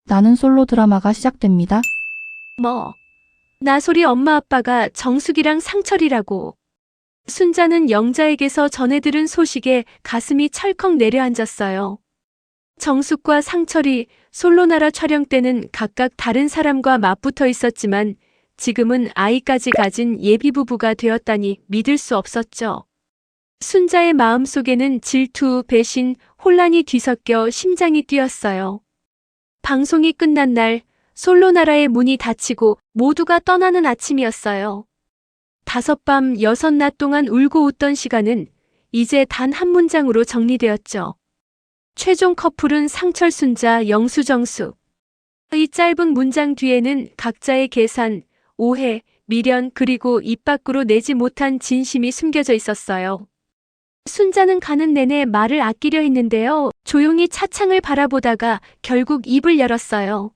나는 솔로 드라마가 시작됩니다. 뭐? 나 소리 엄마 아빠가 정숙이랑 상철이라고. 순자는 영자에게서 전해 들은 소식에 가슴이 철컥 내려앉았어요. 정숙과 상철이 솔로나라 촬영 때는 각각 다른 사람과 맞붙어 있었지만 지금은 아이까지 가진 예비부부가 되었다니 믿을 수 없었죠. 순자의 마음속에는 질투, 배신, 혼란이 뒤섞여 심장이 뛰었어요. 방송이 끝난 날 솔로나라의 문이 닫히고 모두가 떠나는 아침이었어요. 5밤 6낮 동안 울고 웃던 시간은 이제 단 한 문장으로 정리되었죠. 최종 커플은 상철, 순자, 영수, 정숙. 이 짧은 문장 뒤에는 각자의 계산, 오해, 미련 그리고 입 밖으로 내지 못한 진심이 숨겨져 있었어요. 순자는 가는 내내 말을 아끼려 했는데요. 조용히 차창을 바라보다가 결국 입을 열었어요.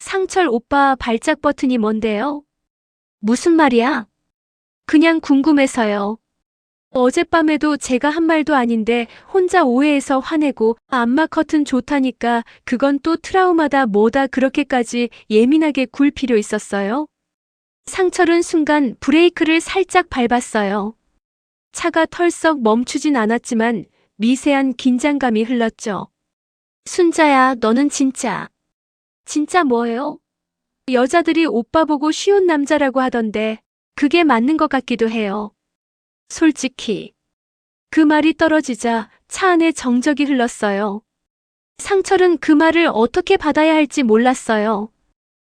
상철 오빠 발작 버튼이 뭔데요? 무슨 말이야? 그냥 궁금해서요. 어젯밤에도 제가 한 말도 아닌데 혼자 오해해서 화내고 안마 커튼 좋다니까 그건 또 트라우마다 뭐다 그렇게까지 예민하게 굴 필요 있었어요? 상철은 순간 브레이크를 살짝 밟았어요. 차가 털썩 멈추진 않았지만 미세한 긴장감이 흘렀죠. 순자야, 너는 진짜 뭐예요? 여자들이 오빠 보고 쉬운 남자라고 하던데 그게 맞는 것 같기도 해요. 솔직히. 그 말이 떨어지자 차 안에 정적이 흘렀어요. 상철은 그 말을 어떻게 받아야 할지 몰랐어요.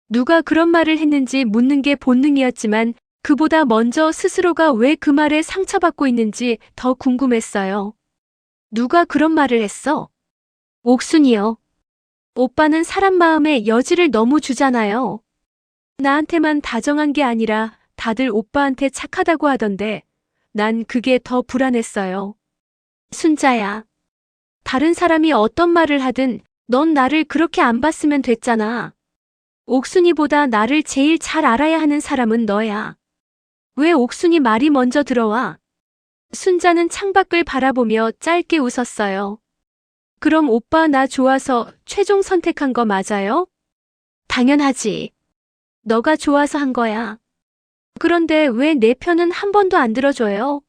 누가 그런 말을 했는지 묻는 게 본능이었지만 그보다 먼저 스스로가 왜 그 말에 상처받고 있는지 더 궁금했어요. 누가 그런 말을 했어? 옥순이요. 오빠는 사람 마음에 여지를 너무 주잖아요. 나한테만 다정한 게 아니라 다들 오빠한테 착하다고 하던데 난 그게 더 불안했어요. 순자야. 다른 사람이 어떤 말을 하든 넌 나를 그렇게 안 봤으면 됐잖아. 옥순이보다 나를 제일 잘 알아야 하는 사람은 너야. 왜 옥순이 말이 먼저 들어와? 순자는 창밖을 바라보며 짧게 웃었어요. 그럼 오빠 나 좋아서 최종 선택한 거 맞아요? 당연하지. 너가 좋아서 한 거야. 그런데 왜 내 편은 한 번도 안 들어줘요?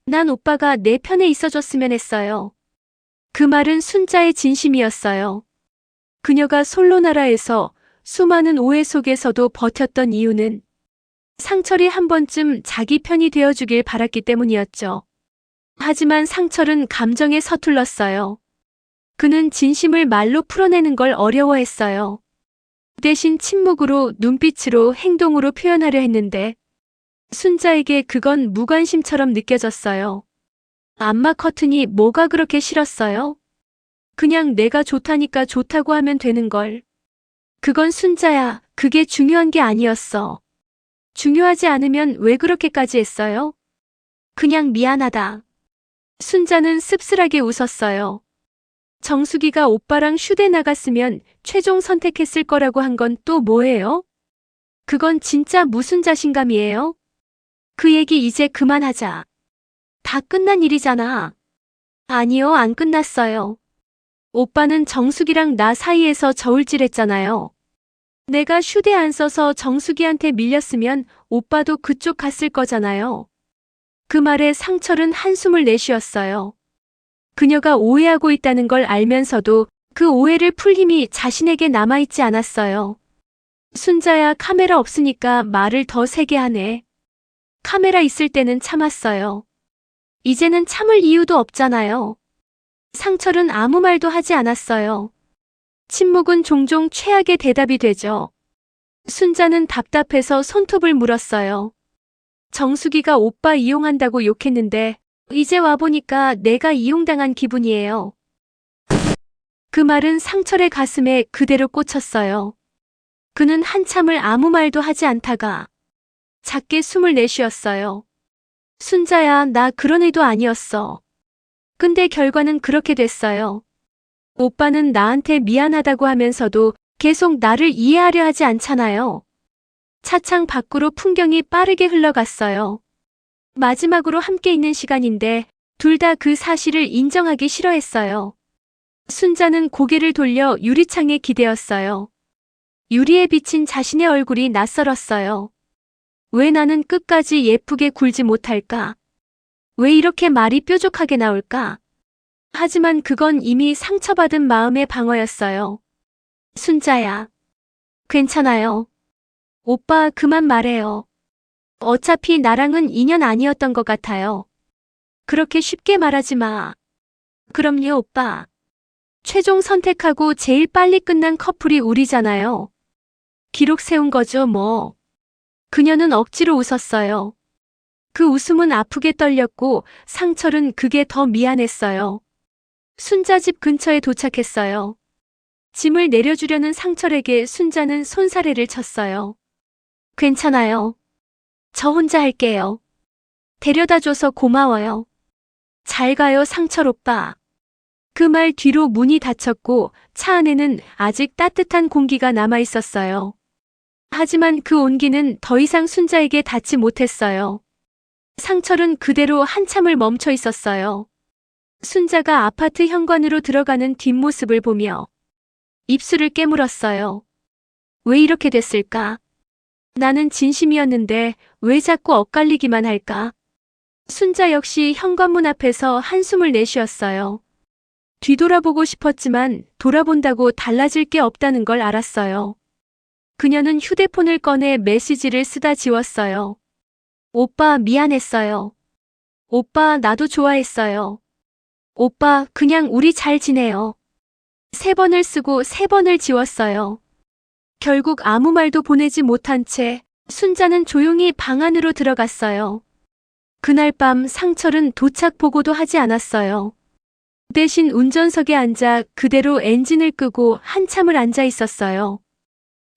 난 오빠가 내 편에 있어줬으면 했어요. 그 말은 순자의 진심이었어요. 그녀가 솔로나라에서 수많은 오해 속에서도 버텼던 이유는 상철이 한 번쯤 자기 편이 되어주길 바랐기 때문이었죠. 하지만 상철은 감정에 서툴렀어요. 그는 진심을 말로 풀어내는 걸 어려워했어요. 대신 침묵으로, 눈빛으로, 행동으로 표현하려 했는데 순자에게 그건 무관심처럼 느껴졌어요. 안마 커튼이 뭐가 그렇게 싫었어요? 그냥 내가 좋다니까 좋다고 하면 되는 걸. 그건 순자야, 그게 중요한 게 아니었어. 중요하지 않으면 왜 그렇게까지 했어요? 그냥 미안하다. 순자는 씁쓸하게 웃었어요. 정숙이가 오빠랑 휴대 나갔으면 최종 선택했을 거라고 한 건 또 뭐예요? 그건 진짜 무슨 자신감이에요? 그 얘기 이제 그만하자. 다 끝난 일이잖아. 아니요, 안 끝났어요. 오빠는 정숙이랑 나 사이에서 저울질했잖아요. 내가 휴대 안 써서 정숙이한테 밀렸으면 오빠도 그쪽 갔을 거잖아요. 그 말에 상철은 한숨을 내쉬었어요. 그녀가 오해하고 있다는 걸 알면서도 그 오해를 풀 힘이 자신에게 남아있지 않았어요. 순자야, 카메라 없으니까 말을 더 세게 하네. 카메라 있을 때는 참았어요. 이제는 참을 이유도 없잖아요. 상철은 아무 말도 하지 않았어요. 침묵은 종종 최악의 대답이 되죠. 순자는 답답해서 손톱을 물었어요. 정숙이가 오빠 이용한다고 욕했는데 이제 와보니까 내가 이용당한 기분이에요. 그 말은 상철의 가슴에 그대로 꽂혔어요. 그는 한참을 아무 말도 하지 않다가 작게 숨을 내쉬었어요. 순자야, 나 그런 의도 아니었어. 근데 결과는 그렇게 됐어요. 오빠는 나한테 미안하다고 하면서도 계속 나를 이해하려 하지 않잖아요. 차창 밖으로 풍경이 빠르게 흘러갔어요. 마지막으로 함께 있는 시간인데 둘 다 그 사실을 인정하기 싫어했어요. 순자는 고개를 돌려 유리창에 기대었어요. 유리에 비친 자신의 얼굴이 낯설었어요. 왜 나는 끝까지 예쁘게 굴지 못할까? 왜 이렇게 말이 뾰족하게 나올까? 하지만 그건 이미 상처받은 마음의 방어였어요. 순자야. 괜찮아요. 오빠 그만 말해요. 어차피 나랑은 인연 아니었던 것 같아요. 그렇게 쉽게 말하지 마. 그럼요, 오빠. 최종 선택하고 제일 빨리 끝난 커플이 우리잖아요. 기록 세운 거죠, 뭐. 그녀는 억지로 웃었어요. 그 웃음은 아프게 떨렸고 상철은 그게 더 미안했어요. 순자 집 근처에 도착했어요. 짐을 내려주려는 상철에게 순자는 손사래를 쳤어요. 괜찮아요. 저 혼자 할게요. 데려다줘서 고마워요. 잘 가요, 상철 오빠. 그 말 뒤로 문이 닫혔고 차 안에는 아직 따뜻한 공기가 남아 있었어요. 하지만 그 온기는 더 이상 순자에게 닿지 못했어요. 상철은 그대로 한참을 멈춰 있었어요. 순자가 아파트 현관으로 들어가는 뒷모습을 보며 입술을 깨물었어요. 왜 이렇게 됐을까? 나는 진심이었는데 왜 자꾸 엇갈리기만 할까? 순자 역시 현관문 앞에서 한숨을 내쉬었어요. 뒤돌아보고 싶었지만 돌아본다고 달라질 게 없다는 걸 알았어요. 그녀는 휴대폰을 꺼내 메시지를 쓰다 지웠어요. 오빠 미안했어요. 오빠 나도 좋아했어요. 오빠 그냥 우리 잘 지내요. 3번을 쓰고 3번을 지웠어요. 결국 아무 말도 보내지 못한 채 순자는 조용히 방 안으로 들어갔어요. 그날 밤 상철은 도착 보고도 하지 않았어요. 대신 운전석에 앉아 그대로 엔진을 끄고 한참을 앉아 있었어요.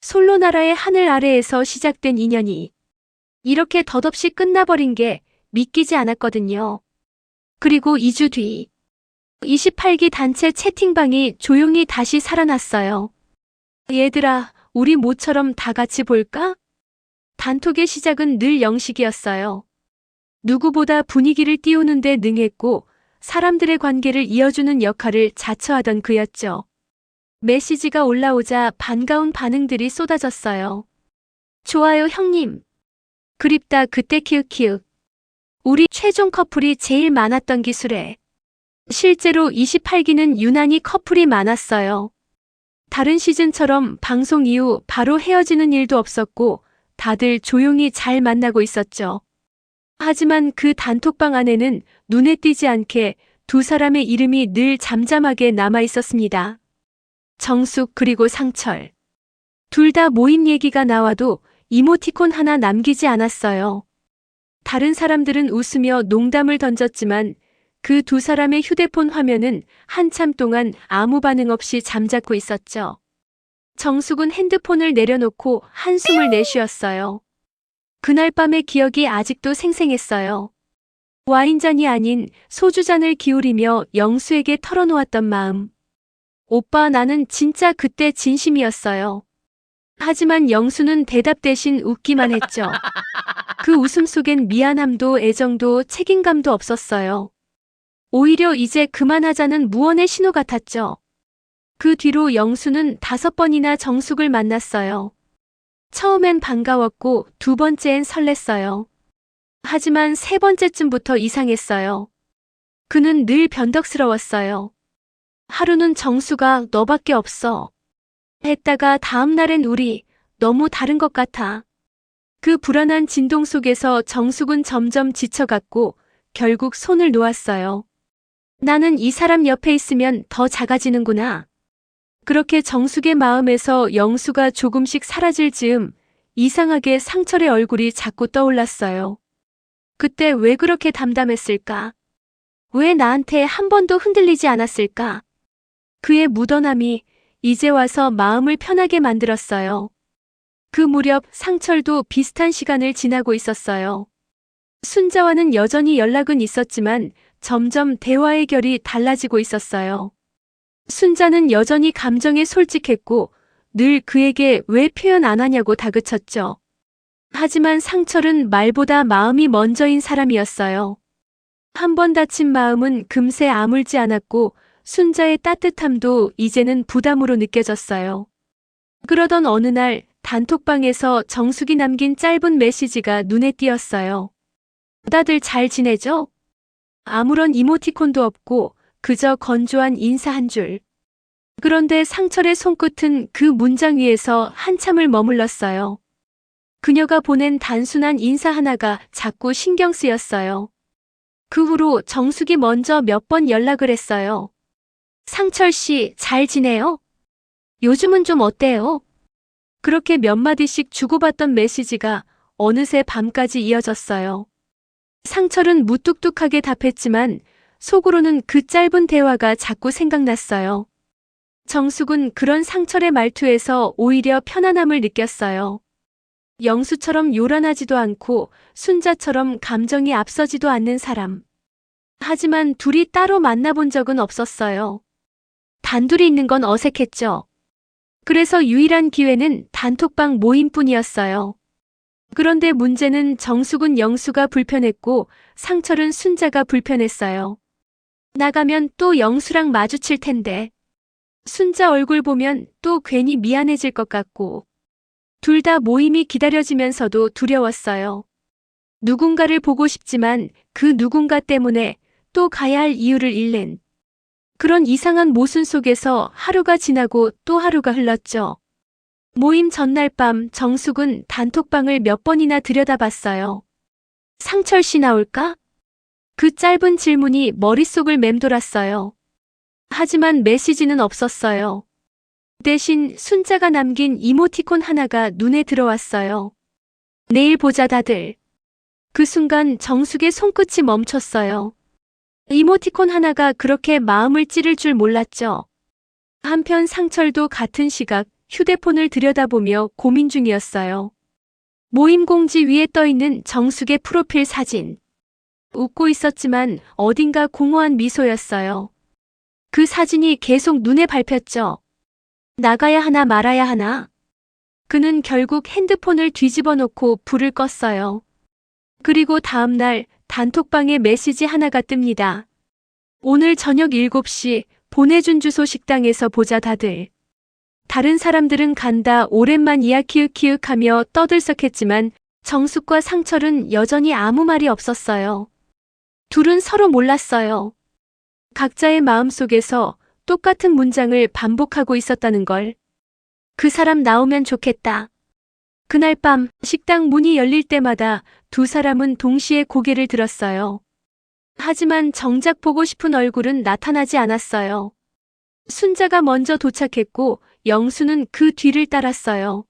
솔로나라의 하늘 아래에서 시작된 인연이 이렇게 덧없이 끝나버린 게 믿기지 않았거든요. 그리고 2주 뒤 28기 단체 채팅방이 조용히 다시 살아났어요. 얘들아, 우리 모처럼 다 같이 볼까? 단톡의 시작은 늘 영식이었어요. 누구보다 분위기를 띄우는 데 능했고 사람들의 관계를 이어주는 역할을 자처하던 그였죠. 메시지가 올라오자 반가운 반응들이 쏟아졌어요. 좋아요 형님. 그립다 그때 키읔키읔. 우리 최종 커플이 제일 많았던 기술에. 실제로 28기는 유난히 커플이 많았어요. 다른 시즌처럼 방송 이후 바로 헤어지는 일도 없었고 다들 조용히 잘 만나고 있었죠. 하지만 그 단톡방 안에는 눈에 띄지 않게 두 사람의 이름이 늘 잠잠하게 남아 있었습니다. 정숙 그리고 상철. 둘 다 모임 얘기가 나와도 이모티콘 하나 남기지 않았어요. 다른 사람들은 웃으며 농담을 던졌지만 그 두 사람의 휴대폰 화면은 한참 동안 아무 반응 없이 잠자코 있었죠. 정숙은 핸드폰을 내려놓고 한숨을 내쉬었어요. 그날 밤의 기억이 아직도 생생했어요. 와인잔이 아닌 소주잔을 기울이며 영수에게 털어놓았던 마음. 오빠 나는 진짜 그때 진심이었어요. 하지만 영수는 대답 대신 웃기만 했죠. 그 웃음 속엔 미안함도 애정도 책임감도 없었어요. 오히려 이제 그만하자는 무언의 신호 같았죠. 그 뒤로 영수는 5번이나 정숙을 만났어요. 처음엔 반가웠고 2번째엔 설렜어요. 하지만 3번째쯤부터 이상했어요. 그는 늘 변덕스러웠어요. 하루는 정수가 너밖에 없어. 했다가 다음 날엔 우리 너무 다른 것 같아. 그 불안한 진동 속에서 정숙은 점점 지쳐갔고 결국 손을 놓았어요. 나는 이 사람 옆에 있으면 더 작아지는구나. 그렇게 정숙의 마음에서 영수가 조금씩 사라질 즈음 이상하게 상철의 얼굴이 자꾸 떠올랐어요. 그때 왜 그렇게 담담했을까? 왜 나한테 한 번도 흔들리지 않았을까? 그의 묻어남이 이제 와서 마음을 편하게 만들었어요. 그 무렵 상철도 비슷한 시간을 지나고 있었어요. 순자와는 여전히 연락은 있었지만 점점 대화의 결이 달라지고 있었어요. 순자는 여전히 감정에 솔직했고 늘 그에게 왜 표현 안 하냐고 다그쳤죠. 하지만 상철은 말보다 마음이 먼저인 사람이었어요. 한 번 다친 마음은 금세 아물지 않았고 순자의 따뜻함도 이제는 부담으로 느껴졌어요. 그러던 어느 날 단톡방에서 정숙이 남긴 짧은 메시지가 눈에 띄었어요. 다들 잘 지내죠? 아무런 이모티콘도 없고 그저 건조한 인사 한 줄. 그런데 상철의 손끝은 그 문장 위에서 한참을 머물렀어요. 그녀가 보낸 단순한 인사 하나가 자꾸 신경 쓰였어요. 그 후로 정숙이 먼저 몇 번 연락을 했어요. 상철 씨, 잘 지내요? 요즘은 좀 어때요? 그렇게 몇 마디씩 주고받던 메시지가 어느새 밤까지 이어졌어요. 상철은 무뚝뚝하게 답했지만 속으로는 그 짧은 대화가 자꾸 생각났어요. 정숙은 그런 상철의 말투에서 오히려 편안함을 느꼈어요. 영수처럼 요란하지도 않고 순자처럼 감정이 앞서지도 않는 사람. 하지만 둘이 따로 만나본 적은 없었어요. 단둘이 있는 건 어색했죠. 그래서 유일한 기회는 단톡방 모임뿐이었어요. 그런데 문제는 정숙은 영수가 불편했고 상철은 순자가 불편했어요. 나가면 또 영수랑 마주칠 텐데. 순자 얼굴 보면 또 괜히 미안해질 것 같고. 둘 다 모임이 기다려지면서도 두려웠어요. 누군가를 보고 싶지만 그 누군가 때문에 또 가야 할 이유를 잃는 그런 이상한 모순 속에서 하루가 지나고 또 하루가 흘렀죠. 모임 전날 밤 정숙은 단톡방을 몇 번이나 들여다봤어요. 상철 씨 나올까? 그 짧은 질문이 머릿속을 맴돌았어요. 하지만 메시지는 없었어요. 대신 순자가 남긴 이모티콘 하나가 눈에 들어왔어요. 내일 보자 다들. 그 순간 정숙의 손끝이 멈췄어요. 이모티콘 하나가 그렇게 마음을 찌를 줄 몰랐죠. 한편 상철도 같은 시각 휴대폰을 들여다보며 고민 중이었어요. 모임 공지 위에 떠있는 정숙의 프로필 사진. 웃고 있었지만 어딘가 공허한 미소였어요. 그 사진이 계속 눈에 밟혔죠. 나가야 하나 말아야 하나. 그는 결국 핸드폰을 뒤집어 놓고 불을 껐어요. 그리고 다음 날 단톡방에 메시지 하나가 뜹니다. 오늘 저녁 7시 보내준 주소 식당에서 보자 다들. 다른 사람들은 간다 오랜만이야 키읔키읔하며 떠들썩했지만 정숙과 상철은 여전히 아무 말이 없었어요. 둘은 서로 몰랐어요. 각자의 마음속에서 똑같은 문장을 반복하고 있었다는 걸. 그 사람 나오면 좋겠다. 그날 밤 식당 문이 열릴 때마다 두 사람은 동시에 고개를 들었어요. 하지만 정작 보고 싶은 얼굴은 나타나지 않았어요. 순자가 먼저 도착했고 영수는 그 뒤를 따랐어요.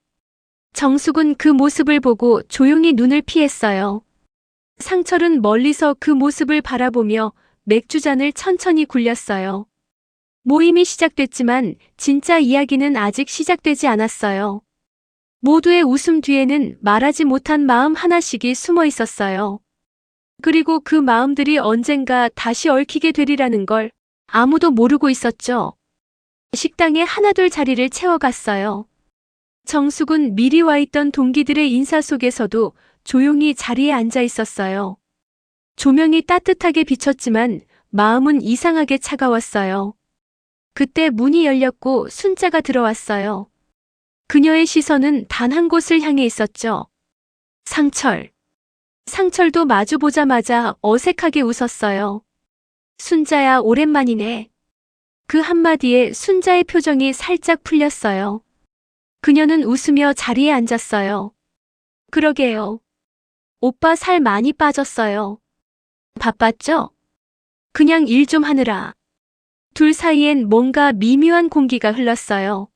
정숙은 그 모습을 보고 조용히 눈을 피했어요. 상철은 멀리서 그 모습을 바라보며 맥주잔을 천천히 굴렸어요. 모임이 시작됐지만 진짜 이야기는 아직 시작되지 않았어요. 모두의 웃음 뒤에는 말하지 못한 마음 하나씩이 숨어 있었어요. 그리고 그 마음들이 언젠가 다시 얽히게 되리라는 걸 아무도 모르고 있었죠. 식당에 하나둘 자리를 채워갔어요. 정숙은 미리 와 있던 동기들의 인사 속에서도 조용히 자리에 앉아 있었어요. 조명이 따뜻하게 비쳤지만 마음은 이상하게 차가웠어요. 그때 문이 열렸고 순자가 들어왔어요. 그녀의 시선은 단 한 곳을 향해 있었죠. 상철. 상철도 마주보자마자 어색하게 웃었어요. 순자야, 오랜만이네. 그 한마디에 순자의 표정이 살짝 풀렸어요. 그녀는 웃으며 자리에 앉았어요. 그러게요. 오빠 살 많이 빠졌어요. 바빴죠? 그냥 일 좀 하느라. 둘 사이엔 뭔가 미묘한 공기가 흘렀어요.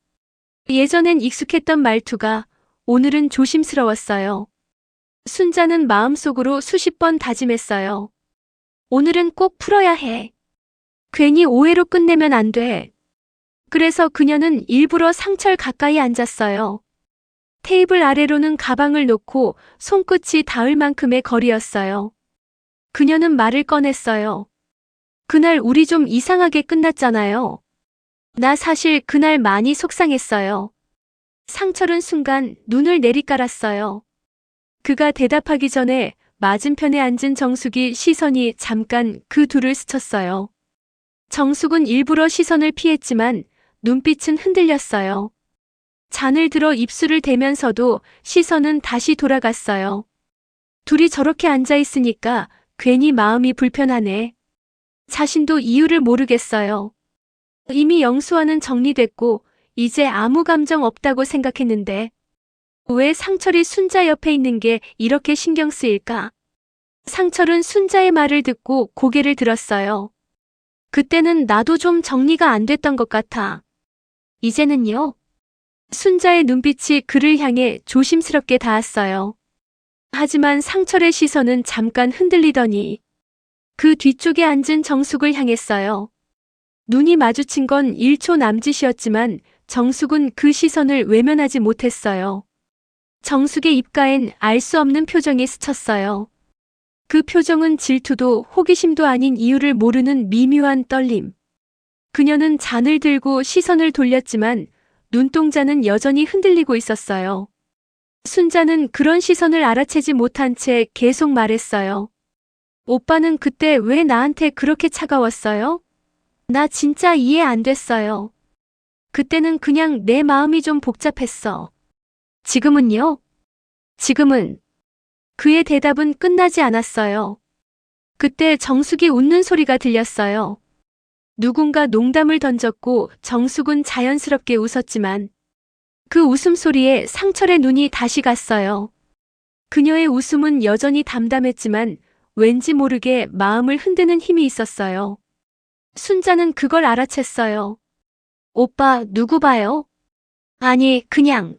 예전엔 익숙했던 말투가 오늘은 조심스러웠어요. 순자는 마음속으로 수십 번 다짐했어요. 오늘은 꼭 풀어야 해. 괜히 오해로 끝내면 안 돼. 그래서 그녀는 일부러 상철 가까이 앉았어요. 테이블 아래로는 가방을 놓고 손끝이 닿을 만큼의 거리였어요. 그녀는 말을 꺼냈어요. 그날 우리 좀 이상하게 끝났잖아요. 나 사실 그날 많이 속상했어요. 상철은 순간 눈을 내리깔았어요. 그가 대답하기 전에 맞은편에 앉은 정숙이 시선이 잠깐 그 둘을 스쳤어요. 정숙은 일부러 시선을 피했지만 눈빛은 흔들렸어요. 잔을 들어 입술을 대면서도 시선은 다시 돌아갔어요. 둘이 저렇게 앉아 있으니까 괜히 마음이 불편하네. 자신도 이유를 모르겠어요. 이미 영수와는 정리됐고 이제 아무 감정 없다고 생각했는데 왜 상철이 순자 옆에 있는 게 이렇게 신경 쓰일까? 상철은 순자의 말을 듣고 고개를 들었어요. 그때는 나도 좀 정리가 안 됐던 것 같아. 이제는요? 순자의 눈빛이 그를 향해 조심스럽게 닿았어요. 하지만 상철의 시선은 잠깐 흔들리더니 그 뒤쪽에 앉은 정숙을 향했어요. 눈이 마주친 건 1초 남짓이었지만 정숙은 그 시선을 외면하지 못했어요. 정숙의 입가엔 알 수 없는 표정이 스쳤어요. 그 표정은 질투도 호기심도 아닌 이유를 모르는 미묘한 떨림. 그녀는 잔을 들고 시선을 돌렸지만 눈동자는 여전히 흔들리고 있었어요. 순자는 그런 시선을 알아채지 못한 채 계속 말했어요. 오빠는 그때 왜 나한테 그렇게 차가웠어요? 나 진짜 이해 안 됐어요. 그때는 그냥 내 마음이 좀 복잡했어. 지금은요? 지금은 그의 대답은 끝나지 않았어요. 그때 정숙이 웃는 소리가 들렸어요. 누군가 농담을 던졌고 정숙은 자연스럽게 웃었지만 그 웃음소리에 상철의 눈이 다시 갔어요. 그녀의 웃음은 여전히 담담했지만 왠지 모르게 마음을 흔드는 힘이 있었어요. 순자는 그걸 알아챘어요. 오빠 누구 봐요? 아니, 그냥.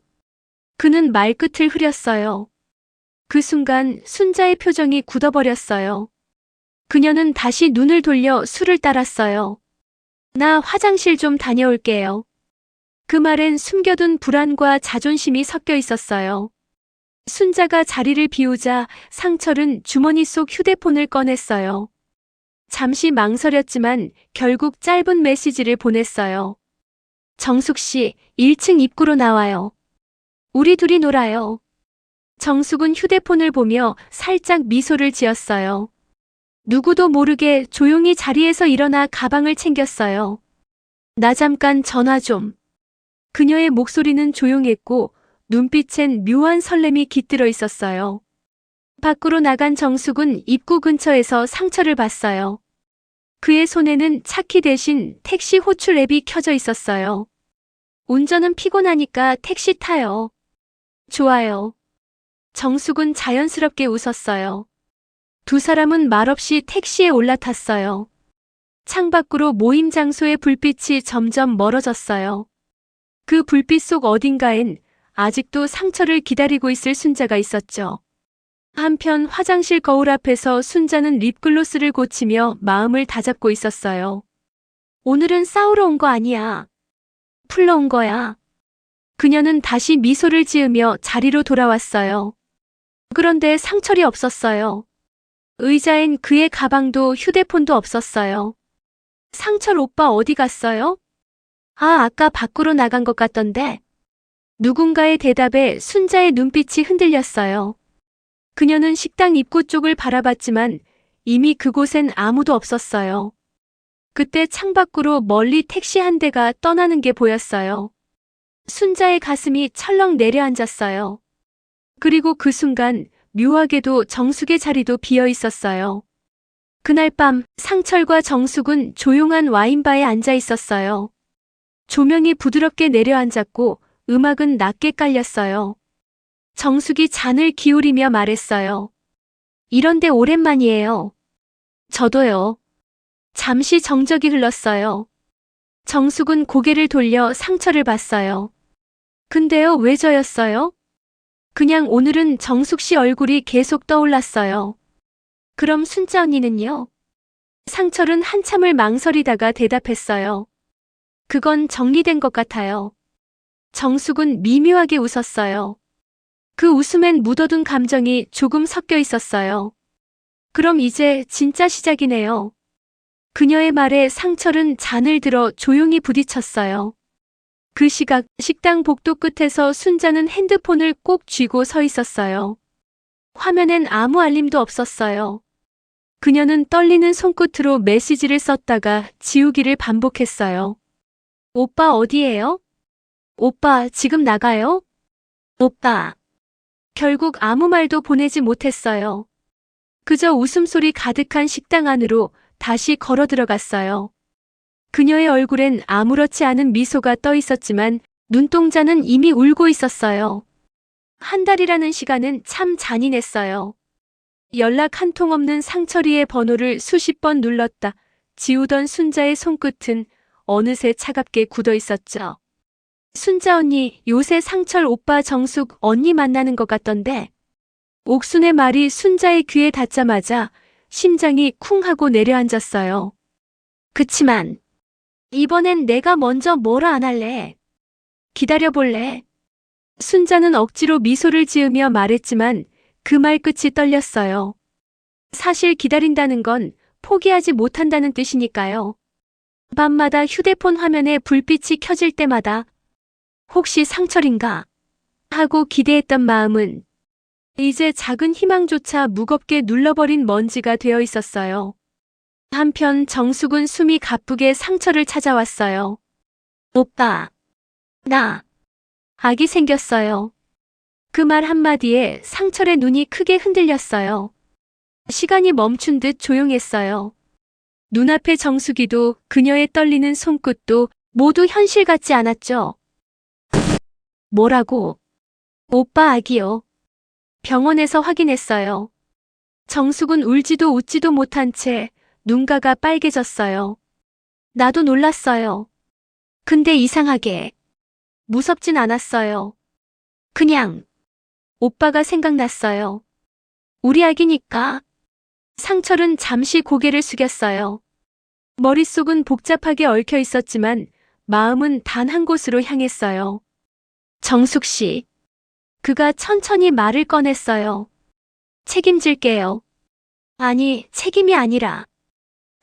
그는 말끝을 흐렸어요. 그 순간 순자의 표정이 굳어버렸어요. 그녀는 다시 눈을 돌려 술을 따랐어요. 나 화장실 좀 다녀올게요. 그 말엔 숨겨둔 불안과 자존심이 섞여 있었어요. 순자가 자리를 비우자 상철은 주머니 속 휴대폰을 꺼냈어요. 잠시 망설였지만 결국 짧은 메시지를 보냈어요. 정숙 씨, 1층 입구로 나와요. 우리 둘이 놀아요. 정숙은 휴대폰을 보며 살짝 미소를 지었어요. 누구도 모르게 조용히 자리에서 일어나 가방을 챙겼어요. 나 잠깐 전화 좀. 그녀의 목소리는 조용했고 눈빛엔 묘한 설렘이 깃들어 있었어요. 밖으로 나간 정숙은 입구 근처에서 상철을 봤어요. 그의 손에는 차키 대신 택시 호출 앱이 켜져 있었어요. 운전은 피곤하니까 택시 타요. 좋아요. 정숙은 자연스럽게 웃었어요. 두 사람은 말없이 택시에 올라탔어요. 창밖으로 모임 장소의 불빛이 점점 멀어졌어요. 그 불빛 속 어딘가엔 아직도 상처를 기다리고 있을 순자가 있었죠. 한편 화장실 거울 앞에서 순자는 립글로스를 고치며 마음을 다잡고 있었어요. 오늘은 싸우러 온 거 아니야. 풀러 온 거야. 그녀는 다시 미소를 지으며 자리로 돌아왔어요. 그런데 상철이 없었어요. 의자엔 그의 가방도 휴대폰도 없었어요. 상철 오빠 어디 갔어요? 아까 밖으로 나간 것 같던데. 누군가의 대답에 순자의 눈빛이 흔들렸어요. 그녀는 식당 입구 쪽을 바라봤지만 이미 그곳엔 아무도 없었어요. 그때 창밖으로 멀리 택시 한 대가 떠나는 게 보였어요. 순자의 가슴이 철렁 내려앉았어요. 그리고 그 순간 묘하게도 정숙의 자리도 비어 있었어요. 그날 밤 상철과 정숙은 조용한 와인바에 앉아 있었어요. 조명이 부드럽게 내려앉았고 음악은 낮게 깔렸어요. 정숙이 잔을 기울이며 말했어요. 이런데 오랜만이에요. 저도요. 잠시 정적이 흘렀어요. 정숙은 고개를 돌려 상철을 봤어요. 근데요, 왜 저였어요? 그냥 오늘은 정숙 씨 얼굴이 계속 떠올랐어요. 그럼 순자 언니는요? 상철은 한참을 망설이다가 대답했어요. 그건 정리된 것 같아요. 정숙은 미묘하게 웃었어요. 그 웃음엔 묻어둔 감정이 조금 섞여 있었어요. 그럼 이제 진짜 시작이네요. 그녀의 말에 상철은 잔을 들어 조용히 부딪혔어요. 그 시각 식당 복도 끝에서 순자는 핸드폰을 꼭 쥐고 서 있었어요. 화면엔 아무 알림도 없었어요. 그녀는 떨리는 손끝으로 메시지를 썼다가 지우기를 반복했어요. 오빠 어디에요? 오빠 지금 나가요? 오빠. 결국 아무 말도 보내지 못했어요. 그저 웃음소리 가득한 식당 안으로 다시 걸어 들어갔어요. 그녀의 얼굴엔 아무렇지 않은 미소가 떠 있었지만 눈동자는 이미 울고 있었어요. 한 달이라는 시간은 참 잔인했어요. 연락 한 통 없는 상철이의 번호를 수십 번 눌렀다. 지우던 순자의 손끝은 어느새 차갑게 굳어 있었죠. 순자 언니, 요새 상철 오빠 정숙 언니 만나는 것 같던데. 옥순의 말이 순자의 귀에 닿자마자 심장이 쿵 하고 내려앉았어요. 그치만 이번엔 내가 먼저 뭐라 안 할래. 기다려볼래. 순자는 억지로 미소를 지으며 말했지만 그 말끝이 떨렸어요. 사실 기다린다는 건 포기하지 못한다는 뜻이니까요. 밤마다 휴대폰 화면에 불빛이 켜질 때마다 혹시 상철인가 하고 기대했던 마음은 이제 작은 희망조차 무겁게 눌러버린 먼지가 되어 있었어요. 한편 정숙은 숨이 가쁘게 상철을 찾아왔어요. 오빠, 나 아기 생겼어요. 그 말 한마디에 상철의 눈이 크게 흔들렸어요. 시간이 멈춘 듯 조용했어요. 눈앞의 정숙이도 그녀의 떨리는 손끝도 모두 현실 같지 않았죠. 뭐라고? 오빠 아기요. 병원에서 확인했어요. 정숙은 울지도 웃지도 못한 채 눈가가 빨개졌어요. 나도 놀랐어요. 근데 이상하게 무섭진 않았어요. 그냥 오빠가 생각났어요. 우리 아기니까. 상철은 잠시 고개를 숙였어요. 머릿속은 복잡하게 얽혀 있었지만 마음은 단 한 곳으로 향했어요. 정숙 씨. 그가 천천히 말을 꺼냈어요. 책임질게요. 아니, 책임이 아니라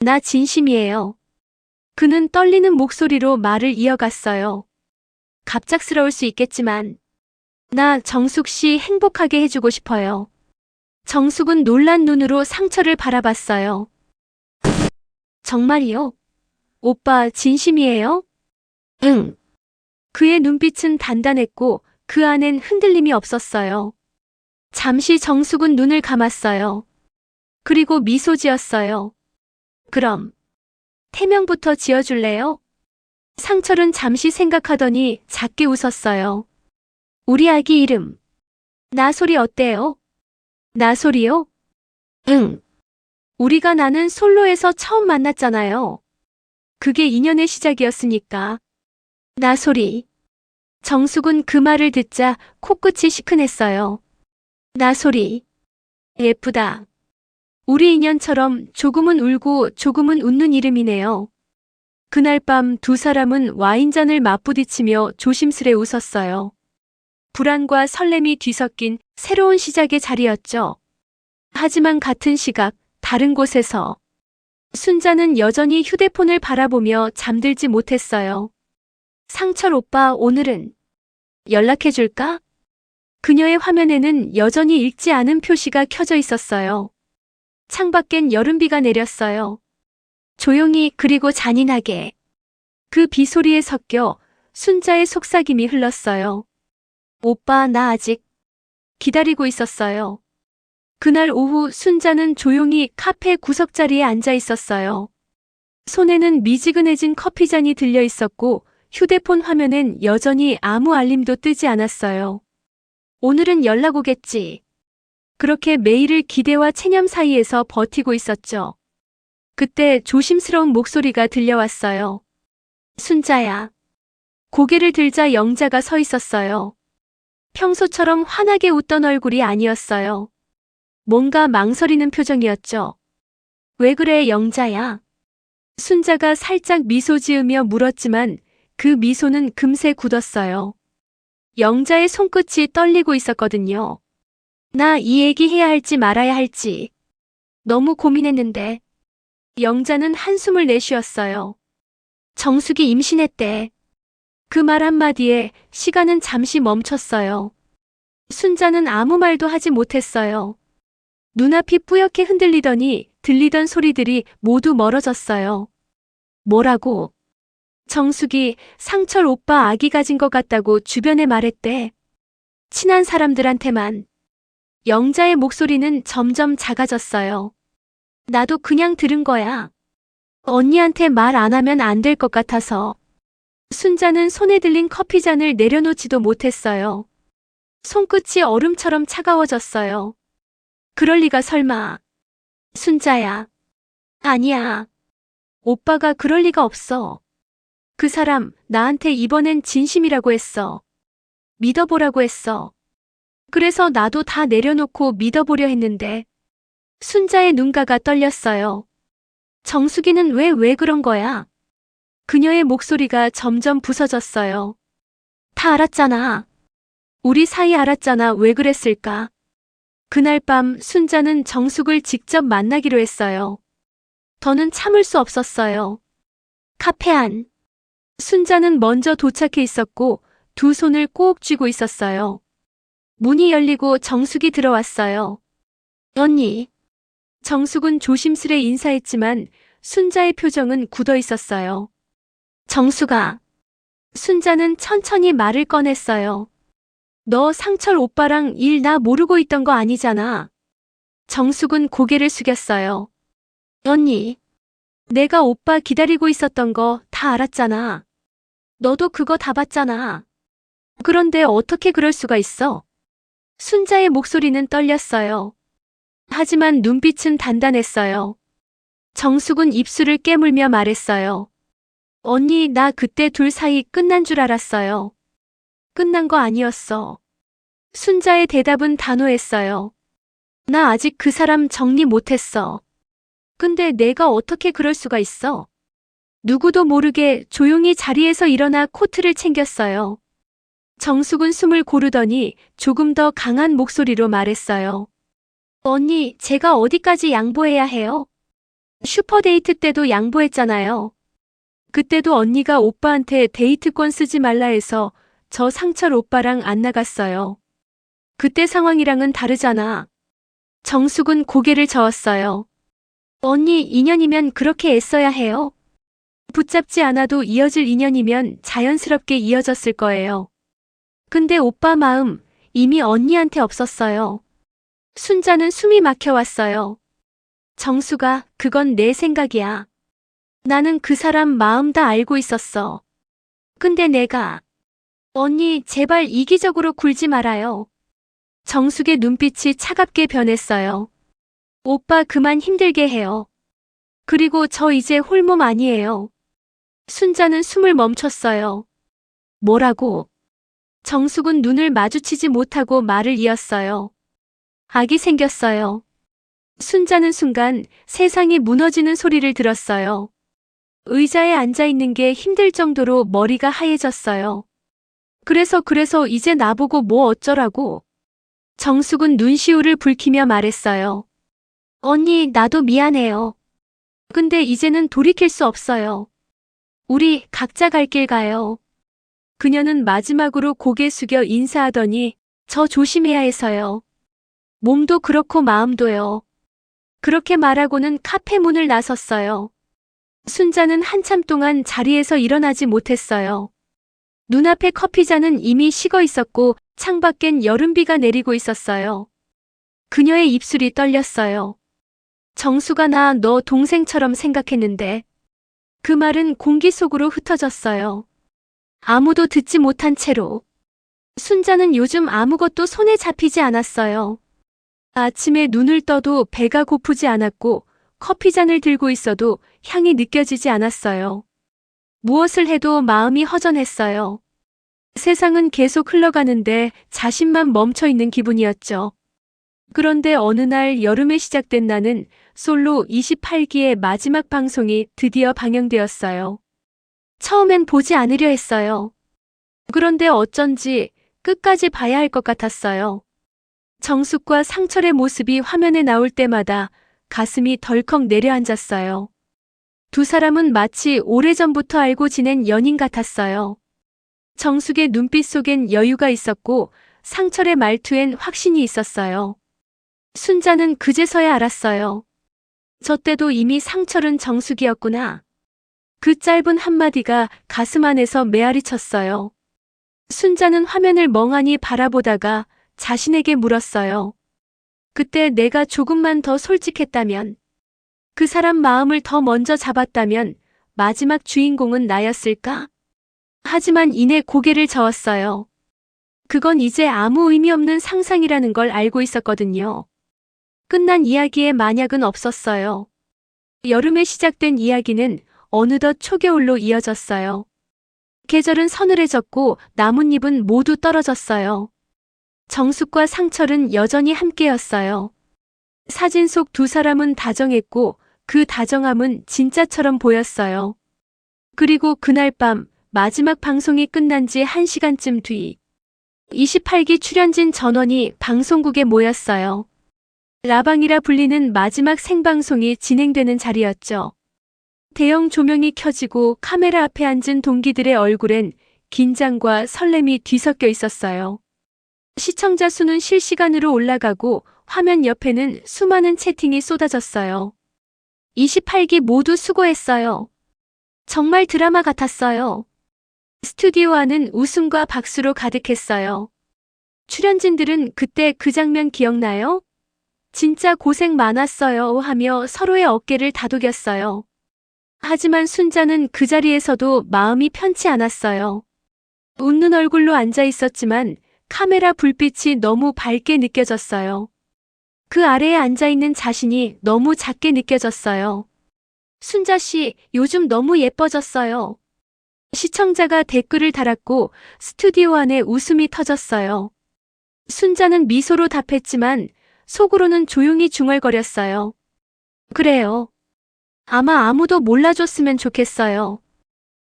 나 진심이에요. 그는 떨리는 목소리로 말을 이어갔어요. 갑작스러울 수 있겠지만 나 정숙 씨 행복하게 해주고 싶어요. 정숙은 놀란 눈으로 상철을 바라봤어요. 정말이요? 오빠 진심이에요? 응. 그의 눈빛은 단단했고 그 안엔 흔들림이 없었어요. 잠시 정숙은 눈을 감았어요. 그리고 미소 지었어요. 그럼 태명부터 지어줄래요? 상철은 잠시 생각하더니 작게 웃었어요. 우리 아기 이름 나솔이 어때요? 나솔이요? 응. 우리가 나는 솔로에서 처음 만났잖아요. 그게 인연의 시작이었으니까. 나솔이. 정숙은 그 말을 듣자 코끝이 시큰했어요. 나솔이. 예쁘다. 우리 인연처럼 조금은 울고 조금은 웃는 이름이네요. 그날 밤 두 사람은 와인잔을 맞부딪히며 조심스레 웃었어요. 불안과 설렘이 뒤섞인 새로운 시작의 자리였죠. 하지만 같은 시각, 다른 곳에서 순자는 여전히 휴대폰을 바라보며 잠들지 못했어요. 상철 오빠 오늘은 연락해줄까? 그녀의 화면에는 여전히 읽지 않은 표시가 켜져 있었어요. 창밖엔 여름비가 내렸어요. 조용히 그리고 잔인하게. 그 비소리에 섞여 순자의 속삭임이 흘렀어요. 오빠 나 아직 기다리고 있었어요. 그날 오후 순자는 조용히 카페 구석자리에 앉아 있었어요. 손에는 미지근해진 커피잔이 들려 있었고 휴대폰 화면엔 여전히 아무 알림도 뜨지 않았어요. 오늘은 연락 오겠지. 그렇게 매일을 기대와 체념 사이에서 버티고 있었죠. 그때 조심스러운 목소리가 들려왔어요. 순자야. 고개를 들자 영자가 서 있었어요. 평소처럼 환하게 웃던 얼굴이 아니었어요. 뭔가 망설이는 표정이었죠. 왜 그래 영자야? 순자가 살짝 미소 지으며 물었지만 그 미소는 금세 굳었어요. 영자의 손끝이 떨리고 있었거든요. 나 이 얘기 해야 할지 말아야 할지 너무 고민했는데. 영자는 한숨을 내쉬었어요. 정숙이 임신했대. 그 말 한마디에 시간은 잠시 멈췄어요. 순자는 아무 말도 하지 못했어요. 눈앞이 뿌옇게 흔들리더니 들리던 소리들이 모두 멀어졌어요. 뭐라고? 정숙이 상철 오빠 아기 가진 것 같다고 주변에 말했대. 친한 사람들한테만. 영자의 목소리는 점점 작아졌어요. 나도 그냥 들은 거야. 언니한테 말 안 하면 안 될 것 같아서. 순자는 손에 들린 커피잔을 내려놓지도 못했어요. 손끝이 얼음처럼 차가워졌어요. 그럴 리가 설마. 순자야. 아니야. 오빠가 그럴 리가 없어. 그 사람 나한테 이번엔 진심이라고 했어. 믿어보라고 했어. 그래서 나도 다 내려놓고 믿어보려 했는데. 순자의 눈가가 떨렸어요. 정숙이는 왜 그런 거야? 그녀의 목소리가 점점 부서졌어요. 다 알았잖아. 우리 사이 알았잖아. 왜 그랬을까? 그날 밤 순자는 정숙을 직접 만나기로 했어요. 더는 참을 수 없었어요. 카페 안. 순자는 먼저 도착해 있었고 두 손을 꼭 쥐고 있었어요. 문이 열리고 정숙이 들어왔어요. 언니. 정숙은 조심스레 인사했지만 순자의 표정은 굳어 있었어요. 정숙아. 순자는 천천히 말을 꺼냈어요. 너 상철 오빠랑 일 나 모르고 있던 거 아니잖아. 정숙은 고개를 숙였어요. 언니. 내가 오빠 기다리고 있었던 거 다 알았잖아. 너도 그거 다 봤잖아. 그런데 어떻게 그럴 수가 있어? 순자의 목소리는 떨렸어요. 하지만 눈빛은 단단했어요. 정숙은 입술을 깨물며 말했어요. 언니, 나 그때 둘 사이 끝난 줄 알았어요. 끝난 거 아니었어. 순자의 대답은 단호했어요. 나 아직 그 사람 정리 못했어. 근데 내가 어떻게 그럴 수가 있어? 누구도 모르게 조용히 자리에서 일어나 코트를 챙겼어요. 정숙은 숨을 고르더니 조금 더 강한 목소리로 말했어요. 언니, 제가 어디까지 양보해야 해요? 슈퍼데이트 때도 양보했잖아요. 그때도 언니가 오빠한테 데이트권 쓰지 말라 해서 저 상철 오빠랑 안 나갔어요. 그때 상황이랑은 다르잖아. 정숙은 고개를 저었어요. 언니, 인연이면 그렇게 애써야 해요. 붙잡지 않아도 이어질 인연이면 자연스럽게 이어졌을 거예요. 근데 오빠 마음 이미 언니한테 없었어요. 순자는 숨이 막혀왔어요. 정수가, 그건 내 생각이야. 나는 그 사람 마음 다 알고 있었어. 근데 내가. 언니, 제발 이기적으로 굴지 말아요. 정숙의 눈빛이 차갑게 변했어요. 오빠 그만 힘들게 해요. 그리고 저 이제 홀몸 아니에요. 순자는 숨을 멈췄어요. 뭐라고? 정숙은 눈을 마주치지 못하고 말을 이었어요. 악이 생겼어요. 순자는 순간 세상이 무너지는 소리를 들었어요. 의자에 앉아있는 게 힘들 정도로 머리가 하얘졌어요. 그래서 이제 나보고 뭐 어쩌라고? 정숙은 눈시울을 붉히며 말했어요. 언니, 나도 미안해요. 근데 이제는 돌이킬 수 없어요. 우리 각자 갈 길 가요. 그녀는 마지막으로 고개 숙여 인사하더니 저 조심해야 해서요. 몸도 그렇고 마음도요. 그렇게 말하고는 카페 문을 나섰어요. 순자는 한참 동안 자리에서 일어나지 못했어요. 눈앞의 커피잔은 이미 식어 있었고 창밖엔 여름비가 내리고 있었어요. 그녀의 입술이 떨렸어요. 정수가 나 너 동생처럼 생각했는데. 그 말은 공기 속으로 흩어졌어요. 아무도 듣지 못한 채로. 순자는 요즘 아무것도 손에 잡히지 않았어요. 아침에 눈을 떠도 배가 고프지 않았고 커피잔을 들고 있어도 향이 느껴지지 않았어요. 무엇을 해도 마음이 허전했어요. 세상은 계속 흘러가는데 자신만 멈춰 있는 기분이었죠. 그런데 어느 날 여름에 시작된 나는 솔로 28기의 마지막 방송이 드디어 방영되었어요. 처음엔 보지 않으려 했어요. 그런데 어쩐지 끝까지 봐야 할 것 같았어요. 정숙과 상철의 모습이 화면에 나올 때마다 가슴이 덜컥 내려앉았어요. 두 사람은 마치 오래전부터 알고 지낸 연인 같았어요. 정숙의 눈빛 속엔 여유가 있었고 상철의 말투엔 확신이 있었어요. 순자는 그제서야 알았어요. 저 때도 이미 상철은 정숙이었구나. 그 짧은 한마디가 가슴 안에서 메아리 쳤어요. 순자는 화면을 멍하니 바라보다가 자신에게 물었어요. 그때 내가 조금만 더 솔직했다면, 그 사람 마음을 더 먼저 잡았다면 마지막 주인공은 나였을까? 하지만 이내 고개를 저었어요. 그건 이제 아무 의미 없는 상상이라는 걸 알고 있었거든요. 끝난 이야기에 만약은 없었어요. 여름에 시작된 이야기는 어느덧 초겨울로 이어졌어요. 계절은 서늘해졌고 나뭇잎은 모두 떨어졌어요. 정숙과 상철은 여전히 함께였어요. 사진 속 두 사람은 다정했고 그 다정함은 진짜처럼 보였어요. 그리고 그날 밤 마지막 방송이 끝난 지 1시간쯤 뒤 28기 출연진 전원이 방송국에 모였어요. 라방이라 불리는 마지막 생방송이 진행되는 자리였죠. 대형 조명이 켜지고 카메라 앞에 앉은 동기들의 얼굴엔 긴장과 설렘이 뒤섞여 있었어요. 시청자 수는 실시간으로 올라가고 화면 옆에는 수많은 채팅이 쏟아졌어요. 28기 모두 수고했어요. 정말 드라마 같았어요. 스튜디오 안은 웃음과 박수로 가득했어요. 출연진들은 그때 그 장면 기억나요? 진짜 고생 많았어요 하며 서로의 어깨를 다독였어요. 하지만 순자는 그 자리에서도 마음이 편치 않았어요. 웃는 얼굴로 앉아 있었지만 카메라 불빛이 너무 밝게 느껴졌어요. 그 아래에 앉아 있는 자신이 너무 작게 느껴졌어요. 순자 씨, 요즘 너무 예뻐졌어요. 시청자가 댓글을 달았고 스튜디오 안에 웃음이 터졌어요. 순자는 미소로 답했지만 속으로는 조용히 중얼거렸어요. 그래요. 아마 아무도 몰라줬으면 좋겠어요.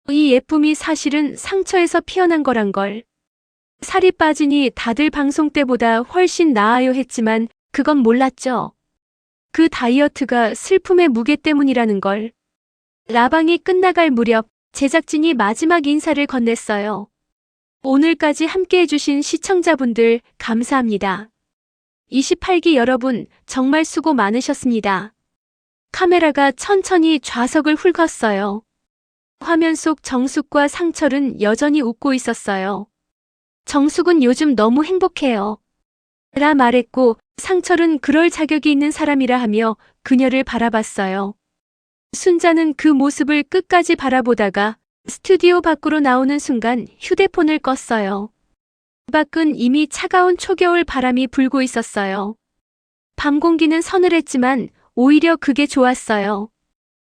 이 예쁨이 사실은 상처에서 피어난 거란 걸. 살이 빠지니 다들 방송 때보다 훨씬 나아요 했지만 그건 몰랐죠. 그 다이어트가 슬픔의 무게 때문이라는 걸. 라방이 끝나갈 무렵 제작진이 마지막 인사를 건넸어요. 오늘까지 함께해주신 시청자분들 감사합니다. 28기 여러분 정말 수고 많으셨습니다. 카메라가 천천히 좌석을 훑었어요. 화면 속 정숙과 상철은 여전히 웃고 있었어요. 정숙은 요즘 너무 행복해요. 라 말했고 상철은 그럴 자격이 있는 사람이라 하며 그녀를 바라봤어요. 순자는 그 모습을 끝까지 바라보다가 스튜디오 밖으로 나오는 순간 휴대폰을 껐어요. 밖은 이미 차가운 초겨울 바람이 불고 있었어요. 밤 공기는 서늘했지만 오히려 그게 좋았어요.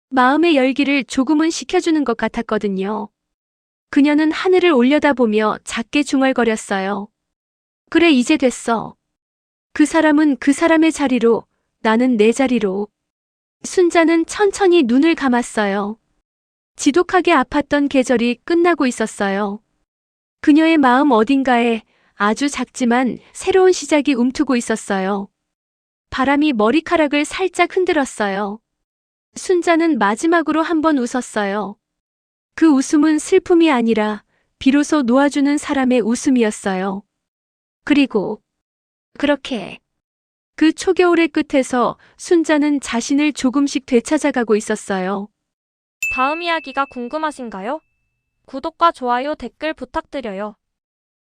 마음의 열기를 조금은 식혀주는 것 같았거든요. 그녀는 하늘을 올려다보며 작게 중얼거렸어요. 그래, 이제 됐어. 그 사람은 그 사람의 자리로, 나는 내 자리로. 순자는 천천히 눈을 감았어요. 지독하게 아팠던 계절이 끝나고 있었어요. 그녀의 마음 어딘가에 아주 작지만 새로운 시작이 움트고 있었어요. 바람이 머리카락을 살짝 흔들었어요. 순자는 마지막으로 한번 웃었어요. 그 웃음은 슬픔이 아니라 비로소 놓아주는 사람의 웃음이었어요. 그리고 그렇게 그 초겨울의 끝에서 순자는 자신을 조금씩 되찾아가고 있었어요. 다음 이야기가 궁금하신가요? 구독과 좋아요, 댓글 부탁드려요.